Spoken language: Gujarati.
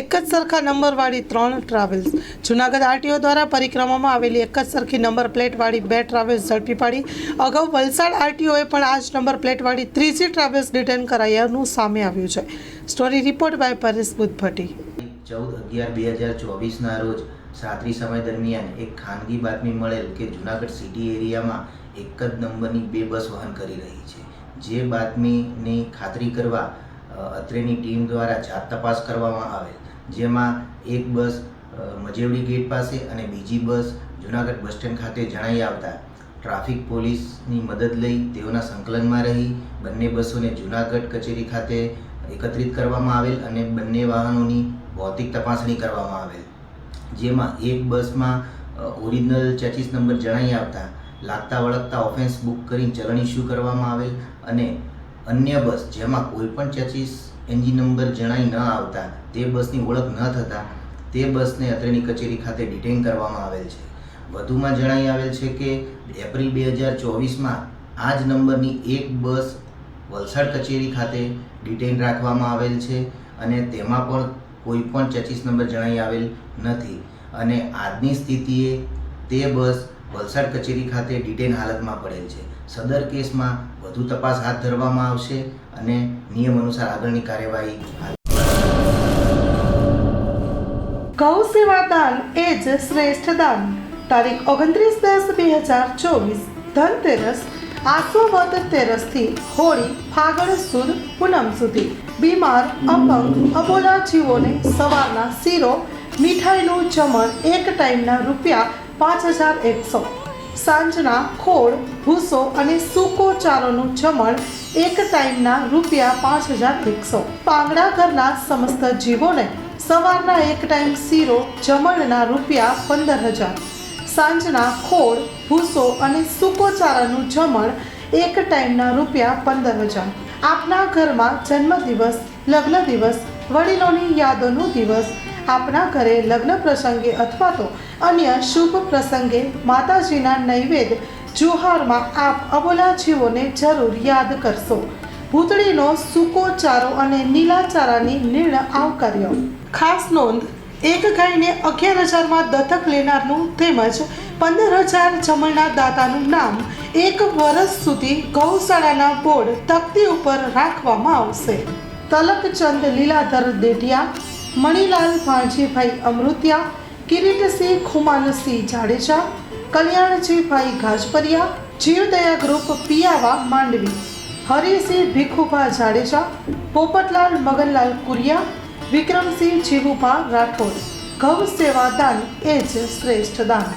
એક જ સરખા નંબરવાળી 3 ટ્રાવેલ્સ. જૂનાગઢ આરટીઓ દ્વારા પરિક્રમામાં આવેલી એક જ સરખી નંબર પ્લેટવાળી 2 ટ્રાવેલ્સ ઝડપી પાડી. અગાઉ વલસાડ આરટીઓએ પણ આ જ નંબર પ્લેટવાળી 3જી ટ્રાવેલ્સ ડિટેન કરાયાનું સામે આવ્યું છે. Story report by Paresh Buddhabhatti. 14/11/2024ના રોજ રાત્રિ સમય દરમિયાન એક ખાનગી બાતમી મળેલ કે જૂનાગઢ સિટી એરિયામાં એક જ નંબરની 2 બસ વહન કરી રહી છે. જે બાતમીની ખાતરી કરવા અત્રેની ટીમ દ્વારા જાત તપાસ કરવામાં આવેલ, જેમાં એક બસ મજેવડી ગેટ પાસે અને બીજી બસ જૂનાગઢ બસ સ્ટેન્ડ ખાતે જણાઈ આવતા ટ્રાફિક પોલીસની મદદ લઈ તેઓના સંકલનમાં રહી બંને બસોને જૂનાગઢ કચેરી ખાતે એકત્રિત કરવામાં આવેલ અને બંને વાહનોની ભૌતિક તપાસણી કરવામાં આવેલ, જેમાં એક બસમાં ઓરિજિનલ ચેસિસ નંબર જણાઈ આવતા લાગતા વળગતા ઓફેન્સ બુક કરીને ચલણ ઇસ્યુ કરવામાં આવેલ અને અન્ય બસ જેમાં કોઈ પણ ચેસિસ એન્જિન નંબર જણાઈ ન આવતા તે બસની ઓળખ ન થતાં તે બસને અત્રેની કચેરી ખાતે ડિટેન કરવામાં આવેલ છે. વધુમાં જણાઈ આવેલ છે કે એપ્રિલ 2024માં આ જ નંબરની એક બસ વલસાડ કચેરી ખાતે ડિટેન રાખવામાં આવેલ છે અને તેમાં પણ કોઈ પણ ચેસિસ નંબર જણાઈ આવેલ નથી અને આજની સ્થિતિએ તે બસ વલસાડ કચેરી ખાતે ડિટેન હાલતમાં પડેલ છે. સદર કેસમાં વધુ તપાસ હાથ ધરવામાં આવશે અને નિયમ અનુસાર આગળની કાર્યવાહી. ગૌ સેવા દાન એ જ શ્રેષ્ઠ દાન. તારીખ 29/10/2024 ધનતેરસ આસો વદ તેરસથી હોળી ફાગણ સુદ પૂનમ સુધી બીમાર અપંગ અબોલા જીવોને સવારના શીરો મીઠાઈનું જમણ એક ટાઈમના ₹5100, સાંજના ખોળ ભૂસો અને સૂકો ચારોનું જમણ એક ટાઈમના ₹5100. પાંગડા ઘરના સમસ્ત જીવોને સવારના એક ટાઈમ શીરો જમણના ₹15000, સાંજના ખોળ ભૂસો અને સૂકો ચારાનું જમણ એક ટાઈમના ₹15000. આપના ઘરમાં જન્મદિવસ, લગ્ન દિવસ, વડીલોની યાદોનો દિવસ, આપના ઘરે લગ્ન પ્રસંગે અથવા તો અન્ય શુભ પ્રસંગે માતાજીના નૈવેદ્ય જુહારમાં આપ અબોલા જીવોને જરૂર યાદ કરશો. ભૂતળીનો સૂકો ચારો અને નીલા ચારાની નિર્ણય આવકાર્ય. ખાસ નોંધ, એક ગાયને 11,000માં દત્તક લેનારનું તેમજ 15,000 જમણના દાતાનું નામ 1 વર્ષ સુધી ગૌશાળાના બોર્ડ તકતી ઉપર રાખવામાં આવશે. તલકચંદ લીલાધર દેઢિયા, મણિલાલ ભાણજીભાઈ અમૃતિયા, કિરીટસિંહ ખુમાનસિંહ જાડેજા, કલ્યાણજીભાઈ ગાજપરિયા, જીવદયા ગ્રુપ પિયાવા માંડવી, હરિસિંહ ભીખુભા જાડેજા, પોપટલાલ મગનલાલ કુરિયા, વિક્રમસિંહ જીવુભા રાઠોડ. ગૌ સેવા દાન એ જ શ્રેષ્ઠ દાન.